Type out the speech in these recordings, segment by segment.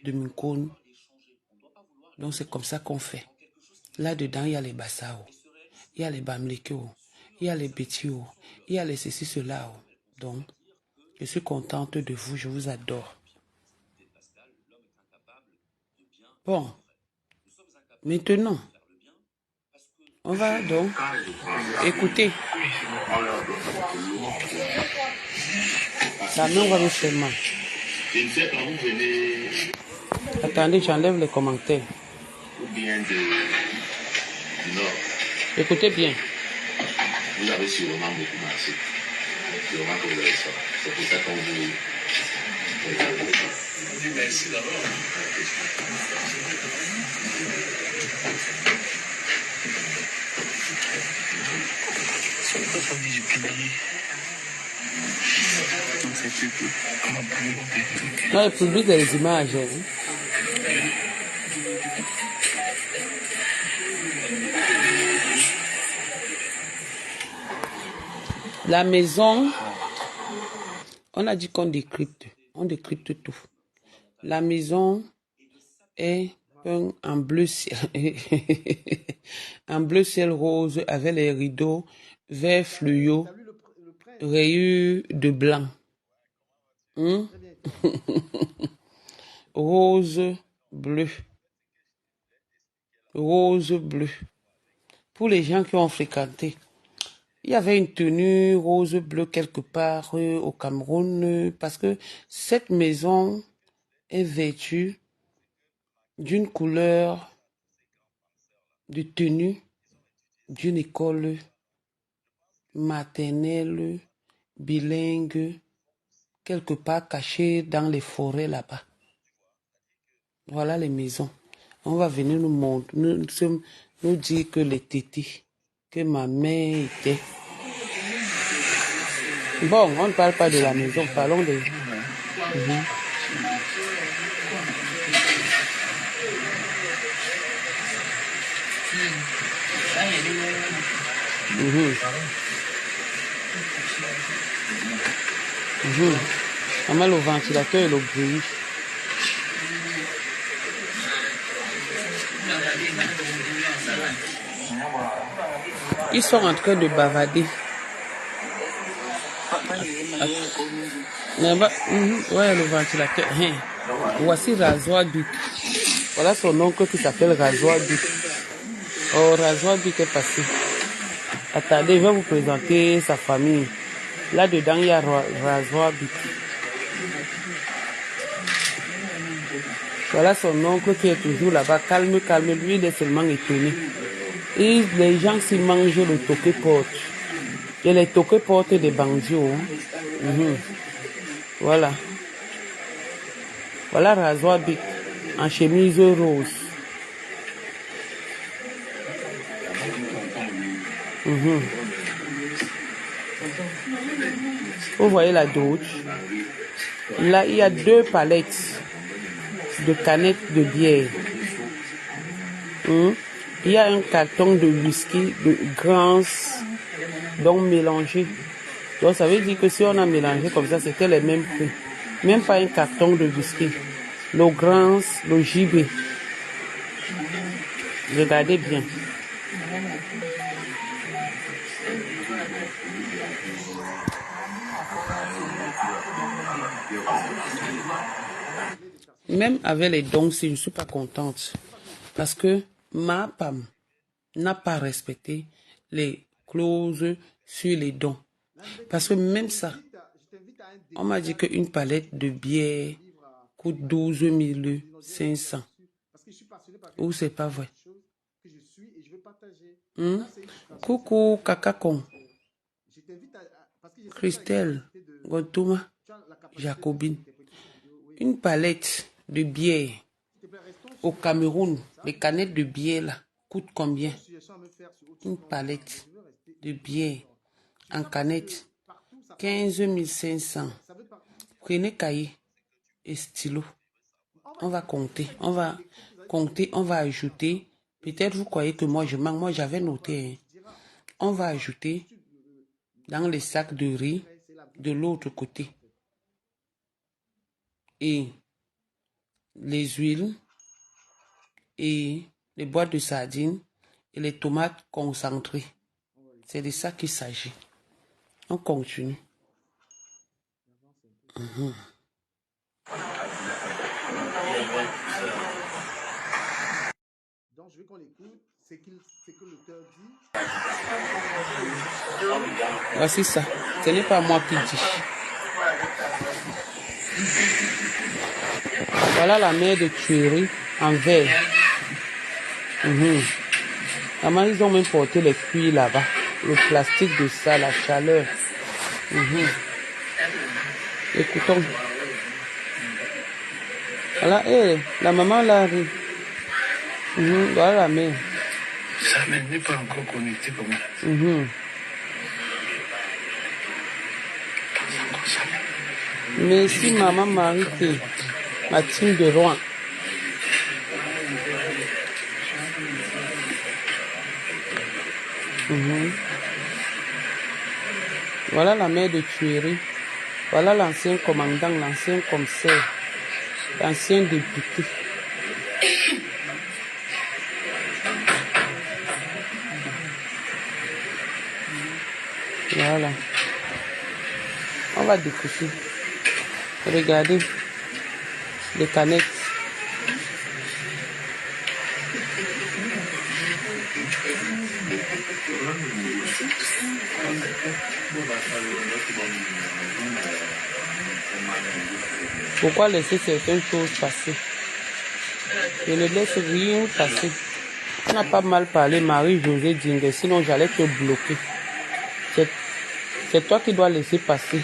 de Munkon. Donc c'est comme ça qu'on fait. Là-dedans, il y a les Bassao, il y a les Bamlekeo, il y a les Betio, il y a les ceci, cela. Donc, je suis contente de vous, je vous adore. Bon, maintenant, on va donc écouter. Ça me va seulement. Attendez, j'enlève les commentaires. Écoutez bien. Vous avez sûrement beaucoup marché. Sûrement que vous avez ça. C'est pour ça qu'on vous... Merci d'abord. Non, il publie des images. La maison, on a dit qu'on décrypte. On décrypte tout. La maison est peinte en bleu ciel. En bleu ciel rose avec les rideaux vert fluo, rayures de blanc. Rose bleu. Rose bleu. Pour les gens qui ont fréquenté, il y avait une tenue rose bleu quelque part au Cameroun parce que cette maison est vêtue d'une couleur de tenue d'une école maternelle bilingue quelque part cachée dans les forêts là-bas. Voilà les maisons. On va venir nous montrer, nous dire que les tétés que ma mère était. Bon, on ne parle pas de la maison, parlons de... Maman, le ventilateur et le bruit. Ils sont en train de bavarder. Ouais, le ventilateur. Voici Rasoir Duc. Voilà son oncle qui s'appelle Rasoir Duc. Oh, Rasoir Duc est passé. Attendez, je vais vous présenter sa famille. Là-dedans, il y a Rasoir Duc. Voilà son oncle qui est toujours là-bas. Calme, calme. Lui, il est seulement étonné. Et les gens s'y mangent le toqué-porte. Et les toqué-porte des bandios. Voilà. Voilà Rasoir Duc en chemise rose. Vous voyez la douche. Là, il y a 2 palettes de canettes de bière. Il y a un carton de whisky de Grance, donc mélangé. Donc ça veut dire que si on a mélangé comme ça, c'était les mêmes prix. Même pas un carton de whisky. Le Grance, le JB. Regardez bien. Même avec les dons, je ne suis pas contente. Parce que ma femme n'a pas respecté les clauses sur les dons. Parce que même ça, on m'a dit qu'une palette de bière coûte 12 500. Ou c'est pas vrai? Coucou, Kakakon. Christelle, Gotouma, Jacobine. Une palette de bière au Cameroun, les canettes de bière là, coûtent combien? Une palette de bière en canette, 15 500. Prenez cahier et stylo. On va compter, on va ajouter. Peut-être vous croyez que moi je manque, moi j'avais noté. On va ajouter dans les sacs de riz de l'autre côté. Et les huiles et les boîtes de sardines et les tomates concentrées. C'est de ça qu'il s'agit. On continue. Donc, je veux qu'on écoute ce que l'auteur dit. Voici ça. Ce n'est pas moi qui dis. Voilà la mer de tuerie en verre. Maman, ils ont même porté les cuits là-bas. Le plastique de ça, la chaleur. Écoutons. Voilà, la maman là arrive. Voilà la mer. Ça n'est pas encore connecté pour moi. Merci maman Marie, Mathilde de Rouen. Voilà la mère de tuerie. Voilà l'ancien commandant, l'ancien commissaire, l'ancien député. Voilà. On va découper. Regardez les canettes. Pourquoi laisser certaines choses passer? Je ne laisse rien passer. On n'a pas mal parlé, Marie-Josée Dingé, sinon j'allais te bloquer. C'est toi qui dois laisser passer.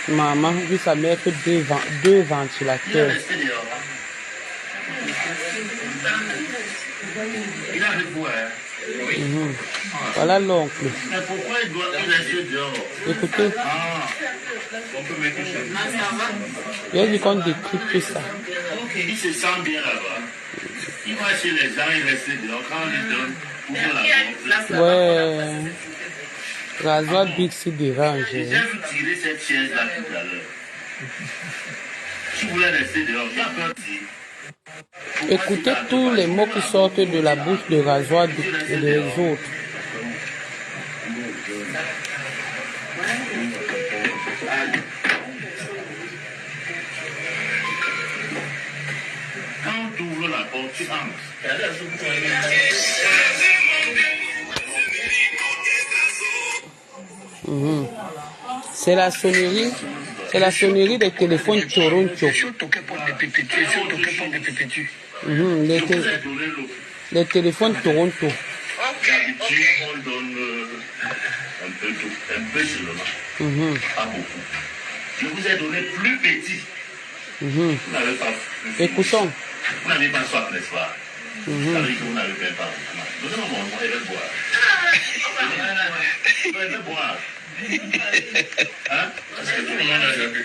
Maman, vu sa mère fait deux ventilateurs. Voilà l'oncle. Mais pourquoi il doit rester dehors? Écoutez. On peut mettre une chose. Il a dit qu'on décrypte ça. Il se sent bien là-bas. Il va chez les gens, il reste dehors. Quand on lui donne, ouvre la porte. Ouais. Rasoir Big se dérange. J'ai vu tirer cette chaise-là tout à l'heure. Tu voulais rester dehors, tu as peur de dire. Écoutez tous les mots qui sortent de la bouche de Rasoir Big et des autres. Quand tu ouvres la porte, tu entres. C'est la sonnerie. C'est la sonnerie des téléphones Toronto. Les téléphones Toronto. D'habitude, on donne un peu seulement. Pas beaucoup. Je vous ai donné plus petit. Vous n'avez pas. Écoutons. Vous n'avez pas soif, n'est-ce pas? Ça veut dire que vous n'avez pas. Donnez-moi mon nom, je vais boire. Je vais boire. Hein? Parce que tout le monde a jamais.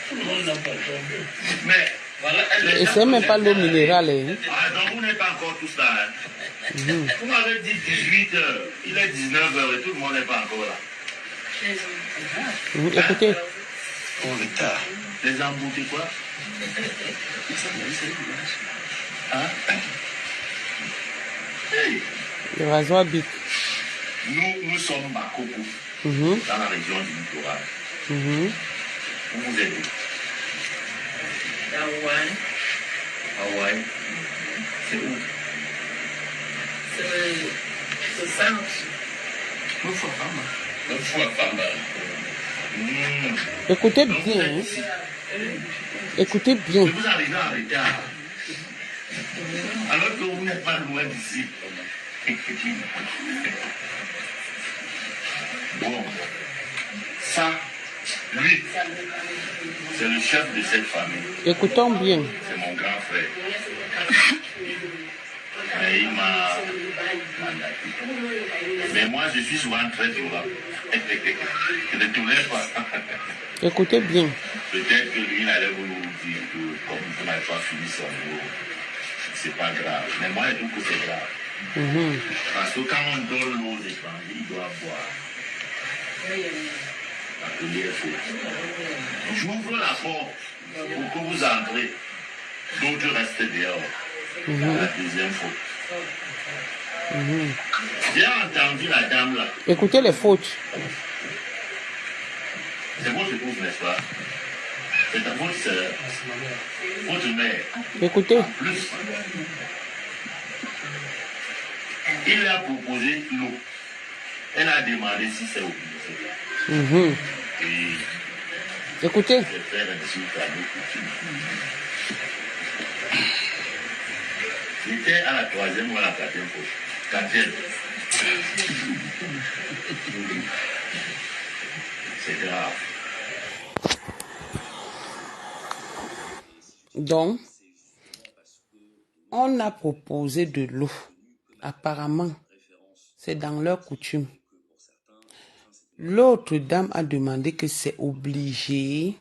Tout le monde n'a pas tombé. Mais voilà. Et c'est même pas l'eau minérale. Hein? Ah, donc vous n'êtes pas encore tous là. Hein? Vous m'avez dit 18 heures. Il est 19 heures et tout le monde n'est pas encore là. Écoutez. On retard. Les emboutés quoi? Hein? Hey. Le rasoir Big. Nous sommes Makoko, dans la région du littoral. Vous êtes où? Hawaï. C'est où? C'est le centre. Le Fouafama. Écoutez bien. Hein? Écoutez bien. Vous arrivez en retard. Alors que vous n'êtes pas loin d'ici. Bon, ça, lui, c'est le chef de cette famille. Écoutons bien. C'est mon grand frère. Mais il m'a mandaté. Mais moi, je suis souvent très souvent. Je ne tournais pas. Écoutez bien. Peut-être que lui, il allait vous dire que comme vous n'avez pas fini son mot, c'est pas grave. Mais moi, je trouve que c'est grave. Parce que quand on donne l'eau aux étrangers, ils doivent boire. La première faute. J'ouvre la porte pour que vous entrez. D'autres restent dehors. La deuxième faute. J'ai entendu la dame là. Écoutez les fautes. C'est votre épouse, n'est-ce pas? C'est ta votre sœur, votre mère. Écoutez. En plus, il lui a proposé l'eau. Elle a demandé si c'est obligé. Et Écoutez. je vais faire un suite à nos coutumes. C'était à la troisième ou à la quatrième fois. Quatrième. C'est grave. Donc, on a proposé de l'eau. Apparemment, c'est dans leur coutume. L'autre dame a demandé que c'est obligé.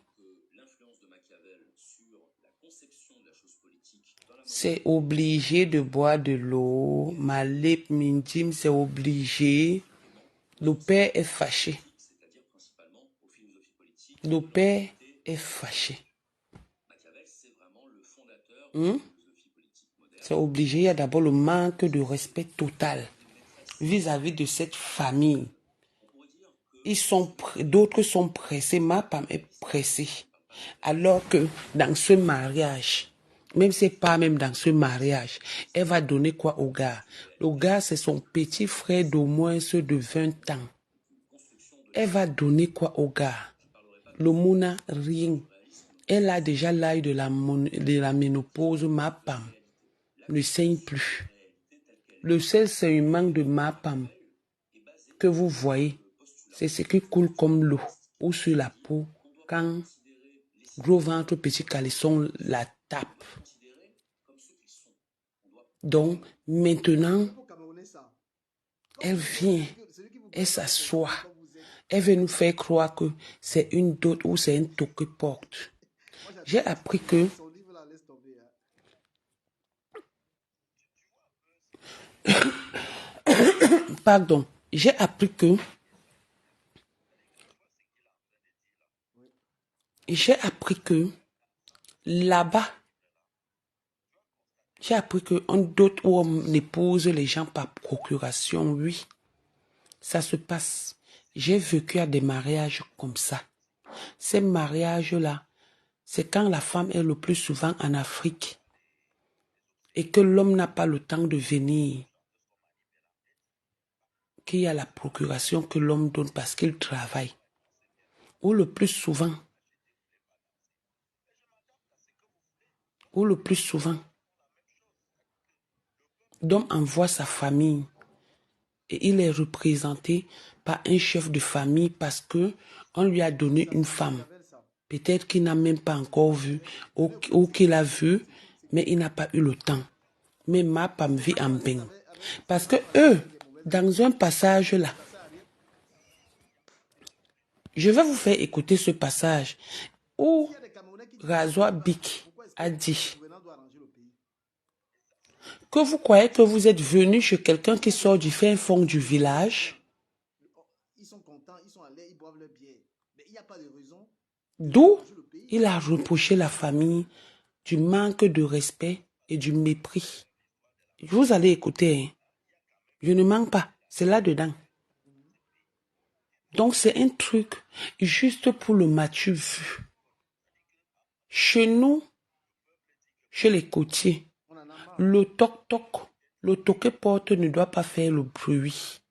C'est obligé de boire de l'eau. Malep Mindim, c'est obligé. Le père est fâché. Le père est fâché. C'est obligé. Il y a d'abord le manque de respect total vis-à-vis de cette famille. D'autres sont pressés. Ma femme est pressée. Alors que dans ce mariage, même si c'est pas même dans ce mariage, elle va donner quoi au gars? Le gars, c'est son petit frère d'au moins ceux de 20 ans. Elle va donner quoi au gars? Le mouna, rien. Elle a déjà l'âge de la ménopause. Ma femme ne saigne plus. Le seul saignement de ma femme que vous voyez, c'est ce qui coule comme l'eau ou sur la peau quand gros ventre, petit caleçon la tape. Donc, maintenant, elle vient, elle s'assoit. Elle veut nous faire croire que c'est une dot ou c'est un toque porte. J'ai appris que pardon, j'ai appris que là-bas, j'ai appris qu'on dote ou on épouse les gens par procuration, oui. Ça se passe. J'ai vécu à des mariages comme ça. Ces mariages-là, c'est quand la femme est le plus souvent en Afrique et que l'homme n'a pas le temps de venir, qu'il y a la procuration que l'homme donne parce qu'il travaille. Ou le plus souvent, l'homme envoie sa famille et il est représenté par un chef de famille parce que on lui a donné une femme. Peut-être qu'il n'a même pas encore vu ou qu'il a vu, mais il n'a pas eu le temps. Mais ma femme vit en bain. Parce que eux, dans un passage là, je vais vous faire écouter ce passage où Razoa Bik a dit que vous croyez que vous êtes venu chez quelqu'un qui sort du fin fond du village, d'où il a reproché la famille du manque de respect et du mépris. Vous allez écouter, hein. Je ne manque pas, c'est là-dedans. Donc c'est un truc juste pour le matu vu. Chez nous, chez les côtiers, le toc-toc, le toque-porte ne doit pas faire le bruit.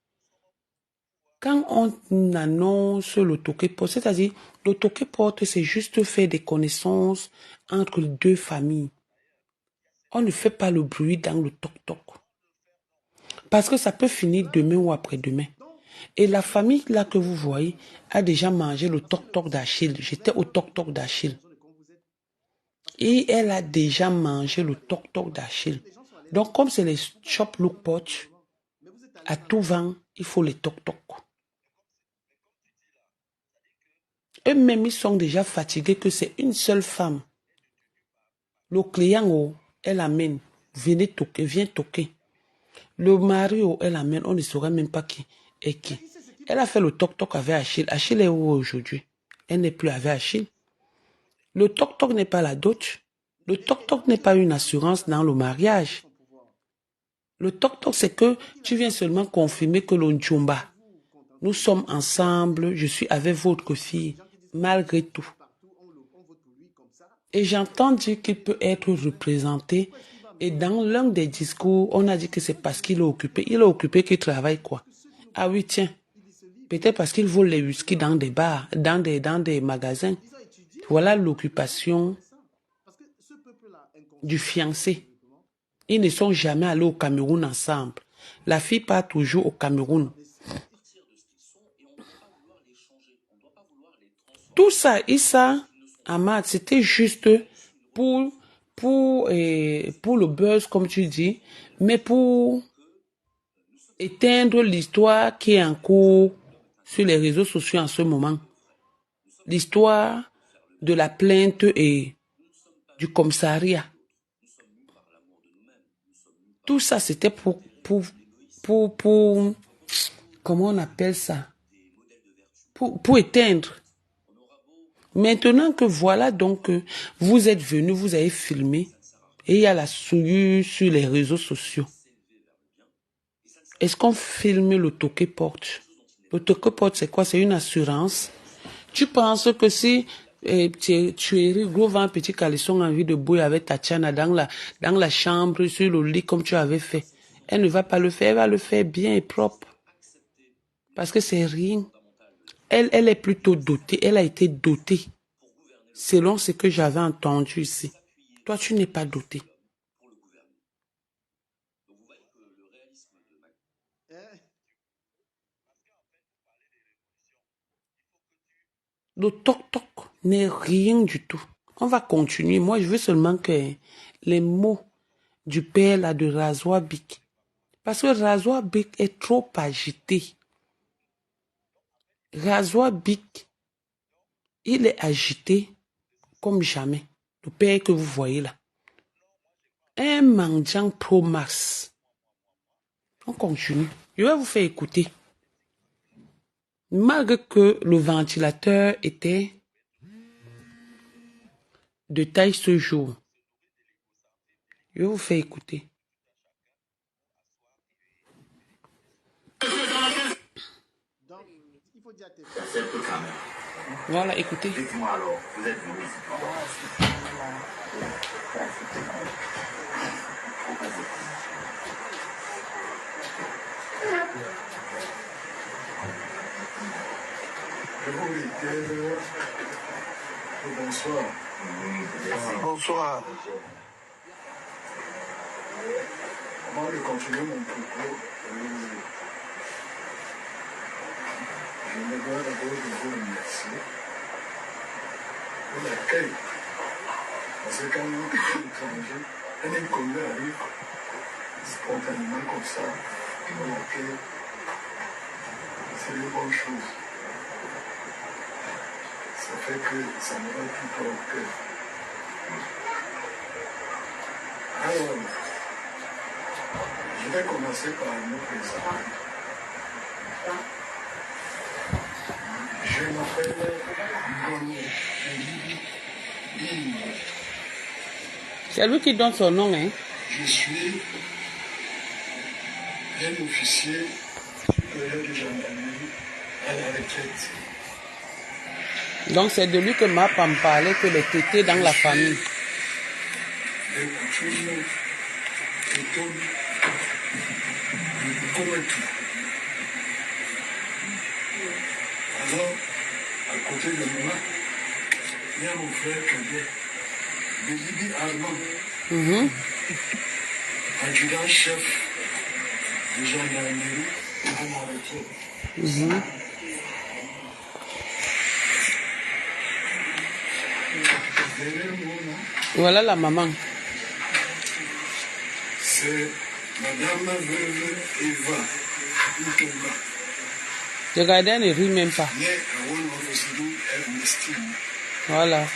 Quand on annonce le toque-porte, c'est-à-dire le toque-porte, c'est juste faire des connaissances entre deux familles. On ne fait pas le bruit dans le toc-toc. Parce que ça peut finir demain ou après-demain. Et la famille là que vous voyez a déjà mangé le toc-toc d'Achille. J'étais au toc-toc d'Achille. Et elle a déjà mangé le toc-toc d'Achille. Donc comme c'est les chop look pot, à tout vent, il faut les toc-toc. Eux-mêmes, ils sont déjà fatigués que c'est une seule femme. Le client, oh, elle amène. Venez toquer, viens toquer. Le mari, oh, elle amène. On ne saurait même pas qui est qui. Elle a fait le toc-toc avec Achille. Achille est où aujourd'hui? Elle n'est plus avec Achille. Le toc-toc n'est pas la dot. Le toc-toc n'est pas une assurance dans le mariage. Le toc-toc, c'est que tu viens seulement confirmer que l'Onchumba, nous sommes ensemble, je suis avec votre fille, malgré tout. Et j'entends dire qu'il peut être représenté. Et dans l'un des discours, on a dit que c'est parce qu'il est occupé. Il est occupé qu'il travaille quoi? Ah oui, tiens. Peut-être parce qu'il vole les whisky dans des bars, dans des magasins. Voilà l'occupation du fiancé. Ils ne sont jamais allés au Cameroun ensemble. La fille part toujours au Cameroun. Tout ça, Issa, Ahmad, c'était juste pour le buzz, comme tu dis, mais pour éteindre l'histoire qui est en cours sur les réseaux sociaux en ce moment. L'histoire de la plainte et du commissariat. Tout ça, c'était pour, comment on appelle ça? Pour éteindre. Maintenant que voilà donc, vous êtes venu, vous avez filmé, et il y a la souillure sur les réseaux sociaux. Est-ce qu'on filme le toqué-porte? Le toqué-porte, c'est quoi? C'est une assurance. Tu penses que si tu gros un petit caleçon envie de bouillir avec Tatiana dans la chambre, sur le lit, comme tu avais fait, elle ne va pas le faire, elle va le faire bien et propre. Parce que c'est rien. Elle est plutôt dotée, elle a été dotée. Selon ce que j'avais entendu ici. Toi, tu n'es pas doté. Le toc-toc n'est rien du tout. On va continuer. Moi, je veux seulement que les mots du père là de Rasoir Bic. Parce que Rasoir Bic est trop agité. Rasoir Bic, il est agité comme jamais. Le père que vous voyez là. Un mendiant pro max. On continue. Je vais vous faire écouter. Malgré que le ventilateur était de taille ce jour. Je vais vous faire écouter. Voilà, écoutez. Dites-moi alors, vous êtes venu ici pourquoi? Je vous réitère le bonsoir. Bonsoir. Avant de continuer mon propos, je me dois d'abord de vous remercier pour l'accueil. Parce que quand un étranger, un inconnu arrive spontanément comme ça, on l'accueille, c'est une bonne chose. Ça fait que ça me va tout au cœur. Alors, je vais commencer par me présenter. Je m'appelle Ngono. C'est lui qui donne son nom, hein? Je suis un officier supérieur de gendarmerie à la retraite. Donc c'est de lui que m'a pas me parlé que les tétés dans la famille. Les coutumes étonnes comme tout. Alors, à côté de moi, il y a mon frère cadet, Bélibi Armand, adjudant-chef de gendarmerie à la retraite. Derrière moi, Voilà la maman. c'est Madame Veuve Eva Utomba, Le gardien ne rit même pas. née à Wolof-Osidou, Ernestine. Voilà.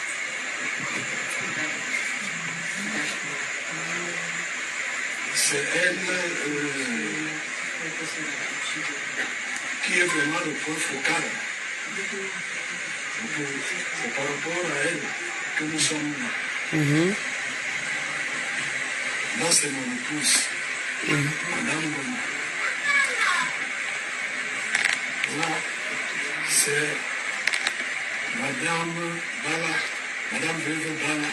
C'est elle qui est vraiment le point focal. C'est par rapport à elle que nous sommes là. Là, c'est mon épouse, Madame Goma. Là, c'est Madame Bala, Madame Veuve Bala.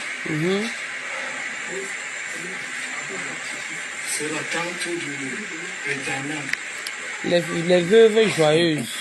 C'est la tante du Éternel. Les veuves joyeuses.